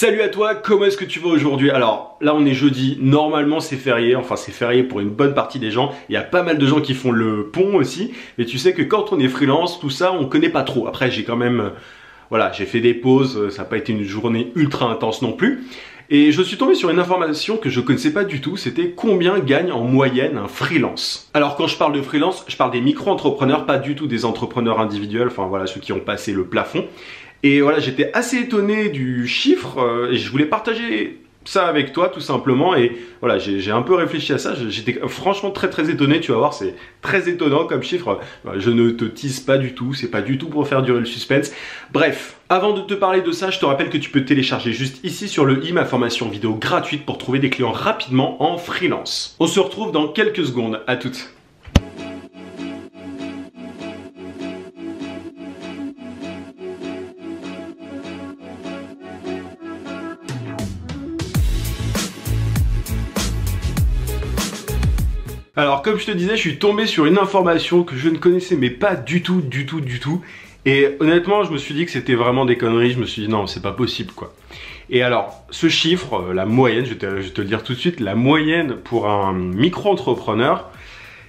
Salut à toi, comment est-ce que tu vas aujourd'hui? Alors là on est jeudi, normalement c'est férié, enfin c'est férié pour une bonne partie des gens. Il y a pas mal de gens qui font le pont aussi. Et tu sais que quand on est freelance, tout ça on connaît pas trop. Après j'ai quand même, voilà, j'ai fait des pauses, ça n'a pas été une journée ultra intense non plus. Et je suis tombé sur une information que je connaissais pas du tout, c'était combien gagne en moyenne un freelance. Alors quand je parle de freelance, je parle des micro-entrepreneurs, pas du tout des entrepreneurs individuels, enfin voilà ceux qui ont passé le plafond. Et voilà, j'étais assez étonné du chiffre et je voulais partager ça avec toi tout simplement. Et voilà, j'ai un peu réfléchi à ça, j'étais franchement très étonné, tu vas voir, c'est très étonnant comme chiffre. Je ne te tease pas du tout, c'est pas du tout pour faire durer le suspense. Bref, avant de te parler de ça, je te rappelle que tu peux télécharger juste ici sur le i ma formation vidéo gratuite pour trouver des clients rapidement en freelance. On se retrouve dans quelques secondes, à toutes. Alors comme je te disais, je suis tombé sur une information que je ne connaissais mais pas du tout. Et honnêtement, je me suis dit que c'était vraiment des conneries, je me suis dit non, c'est pas possible quoi. Et alors, ce chiffre, la moyenne, je vais te le dire tout de suite, la moyenne pour un micro-entrepreneur,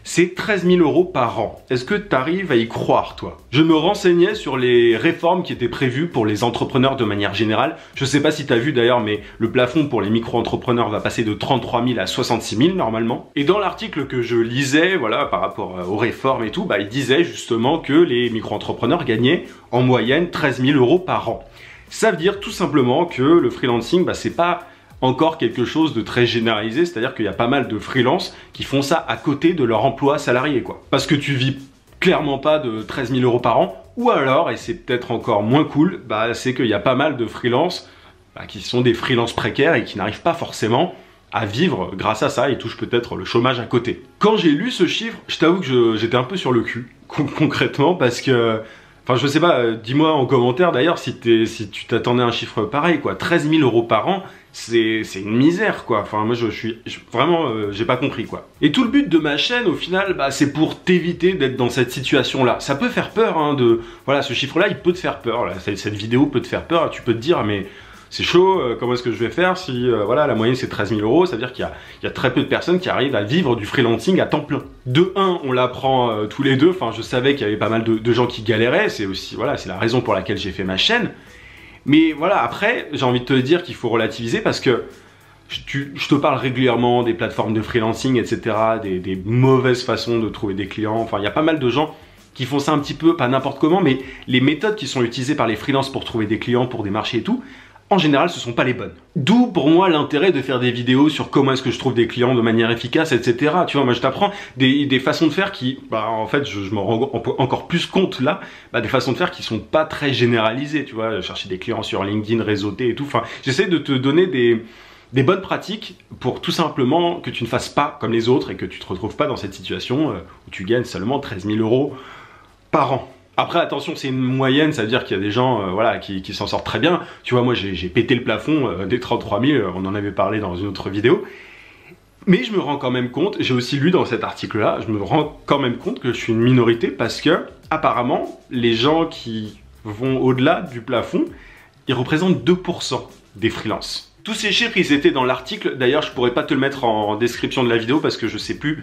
c'est 13 000 € par an. Est-ce que tu arrives à y croire, toi? Je me renseignais sur les réformes qui étaient prévues pour les entrepreneurs de manière générale. Je sais pas si tu as vu d'ailleurs, mais le plafond pour les micro-entrepreneurs va passer de 33 000 à 66 000 normalement. Et dans l'article que je lisais, voilà, par rapport aux réformes et tout, bah, il disait justement que les micro-entrepreneurs gagnaient en moyenne 13 000 € par an. Ça veut dire tout simplement que le freelancing, bah, c'est pas encore quelque chose de très généralisé, c'est-à-dire qu'il y a pas mal de freelances qui font ça à côté de leur emploi salarié, quoi. Parce que tu vis clairement pas de 13 000 € par an, ou alors, et c'est peut-être encore moins cool, bah, c'est qu'il y a pas mal de freelances qui sont des freelances précaires et qui n'arrivent pas forcément à vivre grâce à ça et touchent peut-être le chômage à côté. Quand j'ai lu ce chiffre, je t'avoue que j'étais un peu sur le cul, concrètement, parce que... Enfin, je sais pas, dis-moi en commentaire d'ailleurs si tu t'attendais à un chiffre pareil, quoi. 13 000 € par an, c'est une misère, quoi. Enfin, moi, vraiment, j'ai pas compris, quoi. Et tout le but de ma chaîne, au final, bah, c'est pour t'éviter d'être dans cette situation-là. Ça peut faire peur, hein, voilà, ce chiffre-là, il peut te faire peur, là. Cette vidéo peut te faire peur, tu peux te dire, mais... c'est chaud, comment est-ce que je vais faire si voilà, la moyenne c'est 13 000 €, ça veut dire qu'il y a très peu de personnes qui arrivent à vivre du freelancing à temps plein. De 1, on l'apprend tous les deux, enfin je savais qu'il y avait pas mal de gens qui galéraient, c'est aussi, voilà, c'est la raison pour laquelle j'ai fait ma chaîne. Mais voilà, après, j'ai envie de te dire qu'il faut relativiser parce que je te parle régulièrement des plateformes de freelancing, etc., des mauvaises façons de trouver des clients, enfin il y a pas mal de gens qui font ça un petit peu, pas n'importe comment, mais les méthodes qui sont utilisées par les freelances pour trouver des clients, pour des marchés et tout, en général, ce sont pas les bonnes. D'où pour moi l'intérêt de faire des vidéos sur comment est-ce que je trouve des clients de manière efficace, etc. Tu vois, moi je t'apprends des façons de faire qui, bah en fait, je me rends encore plus compte là, bah, des façons de faire qui sont pas très généralisées. Tu vois, chercher des clients sur LinkedIn, réseauter et tout. Enfin, j'essaie de te donner des bonnes pratiques pour tout simplement que tu ne fasses pas comme les autres et que tu te retrouves pas dans cette situation où tu gagnes seulement 13 000 € par an. Après attention, c'est une moyenne, ça veut dire qu'il y a des gens voilà, qui s'en sortent très bien. Tu vois, moi j'ai pété le plafond des 33 000, on en avait parlé dans une autre vidéo. Mais je me rends quand même compte, j'ai aussi lu dans cet article-là, je me rends quand même compte que je suis une minorité parce que apparemment, les gens qui vont au-delà du plafond, ils représentent 2% des freelances. Tous ces chiffres, ils étaient dans l'article, d'ailleurs je pourrais pas te le mettre en description de la vidéo parce que je sais plus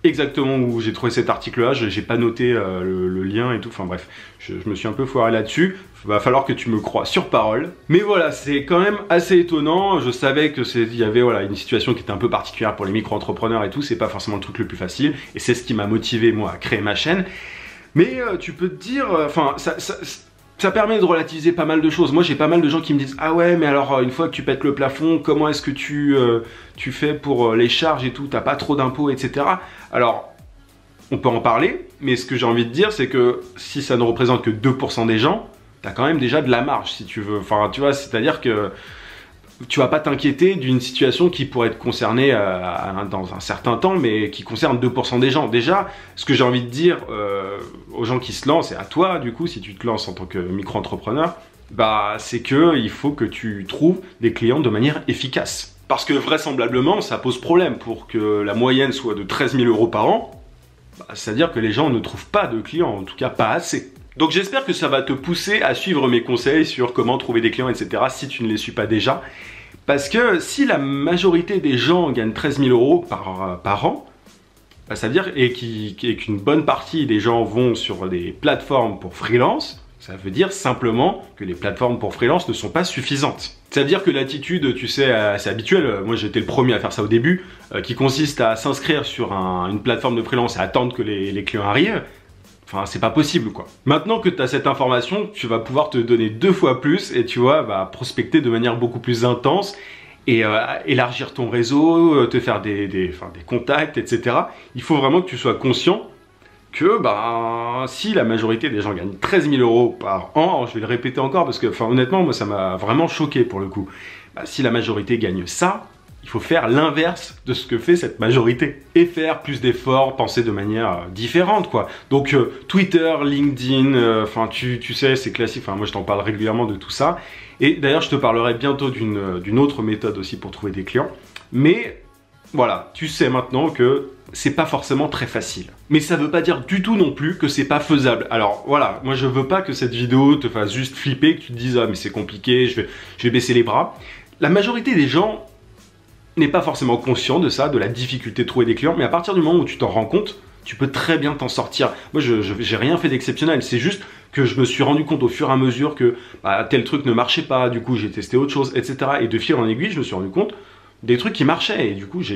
exactement où j'ai trouvé cet article-là, j'ai pas noté le lien et tout, enfin bref, je me suis un peu foiré là-dessus, va falloir que tu me crois sur parole. Mais voilà, c'est quand même assez étonnant, je savais que il y avait voilà, une situation qui était un peu particulière pour les micro-entrepreneurs et tout, c'est pas forcément le truc le plus facile, et c'est ce qui m'a motivé moi à créer ma chaîne. Mais tu peux te dire, enfin, ça permet de relativiser pas mal de choses. Moi, j'ai pas mal de gens qui me disent « Ah ouais, mais alors, une fois que tu pètes le plafond, comment est-ce que tu fais pour les charges et tout? T'as pas trop d'impôts, etc. » Alors, on peut en parler, mais ce que j'ai envie de dire, c'est que si ça ne représente que 2% des gens, t'as quand même déjà de la marge, si tu veux. Enfin, tu vois, c'est-à-dire que tu vas pas t'inquiéter d'une situation qui pourrait être concernée dans un certain temps, mais qui concerne 2% des gens. Déjà, ce que j'ai envie de dire aux gens qui se lancent, et à toi, du coup, si tu te lances en tant que micro-entrepreneur, bah, c'est qu'il faut que tu trouves des clients de manière efficace. Parce que vraisemblablement, ça pose problème pour que la moyenne soit de 13 000 € par an, bah, c'est-à-dire que les gens ne trouvent pas de clients, en tout cas pas assez. Donc j'espère que ça va te pousser à suivre mes conseils sur comment trouver des clients, etc. si tu ne les suis pas déjà. Parce que si la majorité des gens gagnent 13 000 € par an, bah, ça veut dire qu'une bonne partie des gens vont sur des plateformes pour freelance, ça veut dire simplement que les plateformes pour freelance ne sont pas suffisantes. Ça veut dire que l'attitude, tu sais, assez habituelle, moi j'étais le premier à faire ça au début, qui consiste à s'inscrire sur une plateforme de freelance et attendre que les clients arrivent, enfin c'est pas possible quoi. Maintenant que tu as cette information, tu vas pouvoir te donner 2 fois plus et tu vois, bah, prospecter de manière beaucoup plus intense et élargir ton réseau, te faire des contacts, etc. Il faut vraiment que tu sois conscient que bah, si la majorité des gens gagnent 13 000 € par an, je vais le répéter encore parce que honnêtement moi ça m'a vraiment choqué pour le coup, bah, si la majorité gagne ça, il faut faire l'inverse de ce que fait cette majorité et faire plus d'efforts, penser de manière différente quoi. Donc Twitter, LinkedIn, tu sais c'est classique, moi je t'en parle régulièrement de tout ça et d'ailleurs je te parlerai bientôt d'une autre méthode aussi pour trouver des clients, mais voilà, tu sais maintenant que c'est pas forcément très facile. Mais ça veut pas dire du tout non plus que c'est pas faisable. Alors voilà, moi je veux pas que cette vidéo te fasse juste flipper, que tu te dises ah mais c'est compliqué, je vais baisser les bras. La majorité des gens n'est pas forcément conscient de ça, de la difficulté de trouver des clients, mais à partir du moment où tu t'en rends compte, tu peux très bien t'en sortir. Moi j'ai rien fait d'exceptionnel, c'est juste que je me suis rendu compte au fur et à mesure que bah, tel truc ne marchait pas, du coup j'ai testé autre chose, etc. Et de fil en aiguille, je me suis rendu compte des trucs qui marchaient et du coup je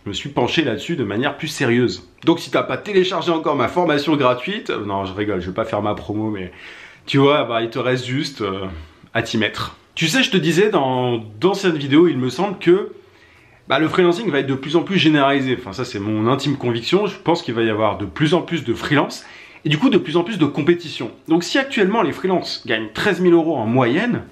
me suis penché là-dessus de manière plus sérieuse. Donc si t'as pas téléchargé encore ma formation gratuite, non je rigole, je vais pas faire ma promo, mais tu vois, bah, il te reste juste à t'y mettre. Tu sais, je te disais dans d'anciennes vidéos, il me semble que bah, le freelancing va être de plus en plus généralisé. Enfin ça c'est mon intime conviction, je pense qu'il va y avoir de plus en plus de freelance et du coup de plus en plus de compétition. Donc si actuellement les freelances gagnent 13 000 € en moyenne,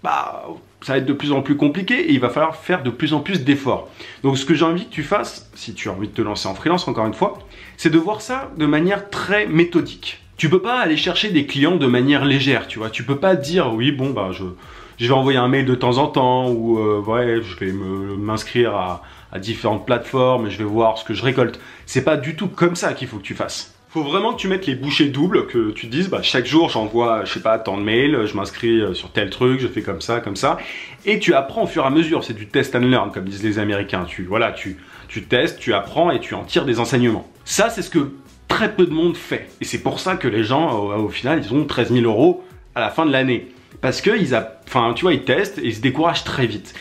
bah ça va être de plus en plus compliqué et il va falloir faire de plus en plus d'efforts. Donc ce que j'ai envie que tu fasses, si tu as envie de te lancer en freelance encore une fois, c'est de voir ça de manière très méthodique. Tu peux pas aller chercher des clients de manière légère, tu vois. Tu peux pas dire oui bon bah je vais envoyer un mail de temps en temps ou ouais je vais m'inscrire à différentes plateformes et je vais voir ce que je récolte. C'est pas du tout comme ça qu'il faut que tu fasses. Faut vraiment que tu mettes les bouchées doubles, que tu te dises bah, chaque jour j'envoie je sais pas tant de mails, je m'inscris sur tel truc, je fais comme ça, et tu apprends au fur et à mesure, c'est du test and learn comme disent les Américains, tu testes, tu apprends et tu en tires des enseignements. Ça c'est ce que très peu de monde fait et c'est pour ça que les gens au final ils ont 13 000 € à la fin de l'année parce que tu vois ils testent et ils se découragent très vite.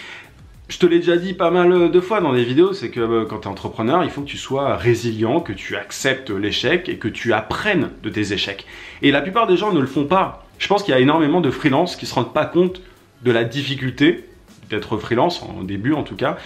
Je te l'ai déjà dit pas mal de fois dans des vidéos, c'est que quand tu es entrepreneur, il faut que tu sois résilient, que tu acceptes l'échec et que tu apprennes de tes échecs. Et la plupart des gens ne le font pas. Je pense qu'il y a énormément de freelance qui ne se rendent pas compte de la difficulté d'être freelance, au début en tout cas.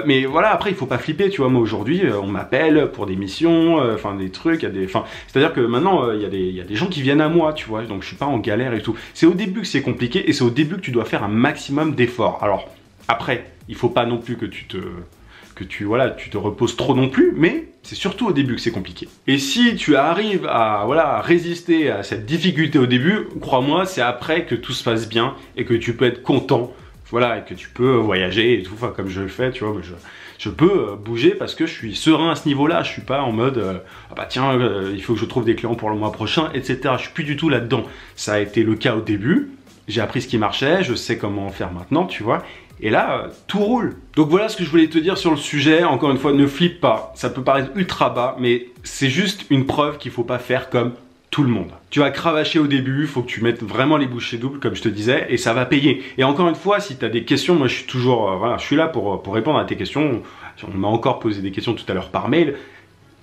Mais voilà, après il faut pas flipper, tu vois, moi aujourd'hui on m'appelle pour des missions, des trucs, c'est-à-dire que maintenant il y a des gens qui viennent à moi, tu vois, donc je suis pas en galère et tout. C'est au début que c'est compliqué et c'est au début que tu dois faire un maximum d'efforts. Alors après, il faut pas non plus que tu te reposes trop non plus, mais c'est surtout au début que c'est compliqué. Et si tu arrives à résister à cette difficulté au début, crois-moi, c'est après que tout se passe bien et que tu peux être content, voilà, et que tu peux voyager et tout, comme je le fais, tu vois, je peux bouger parce que je suis serein à ce niveau-là, je suis pas en mode ah bah tiens, il faut que je trouve des clients pour le mois prochain, etc. Je suis plus du tout là-dedans. Ça a été le cas au début, j'ai appris ce qui marchait, je sais comment faire maintenant, tu vois. Et là, tout roule. Donc voilà ce que je voulais te dire sur le sujet. Encore une fois, ne flippe pas. Ça peut paraître ultra bas, mais c'est juste une preuve qu'il ne faut pas faire comme tout le monde. Tu vas cravacher au début, il faut que tu mettes vraiment les bouchées doubles, comme je te disais, et ça va payer. Et encore une fois, si tu as des questions, moi je suis toujours, je suis là pour répondre à tes questions. On m'a encore posé des questions tout à l'heure par mail.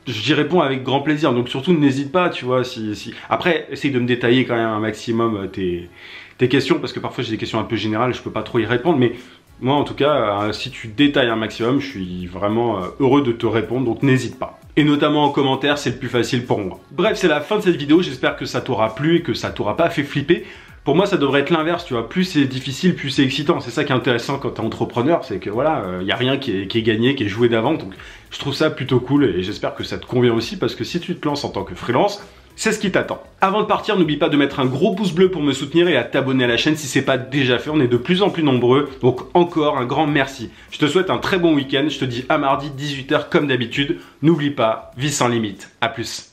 J'y réponds avec grand plaisir. Donc surtout, n'hésite pas, tu vois. Après, essaye de me détailler quand même un maximum tes questions, parce que parfois j'ai des questions un peu générales, je peux pas trop y répondre, mais moi en tout cas, si tu détailles un maximum, je suis vraiment heureux de te répondre, donc n'hésite pas. Et notamment en commentaire, c'est le plus facile pour moi. Bref, c'est la fin de cette vidéo, j'espère que ça t'aura plu et que ça t'aura pas fait flipper. Pour moi, ça devrait être l'inverse, tu vois. Plus c'est difficile, plus c'est excitant. C'est ça qui est intéressant quand t'es entrepreneur, c'est que voilà, y a rien qui est gagné, qui est joué d'avant. Donc je trouve ça plutôt cool et j'espère que ça te convient aussi parce que si tu te lances en tant que freelance, c'est ce qui t'attend. Avant de partir, n'oublie pas de mettre un gros pouce bleu pour me soutenir et à t'abonner à la chaîne si c'est pas déjà fait. On est de plus en plus nombreux, donc encore un grand merci. Je te souhaite un très bon week-end. Je te dis à mardi 18 h comme d'habitude. N'oublie pas, vie sans limite. À plus.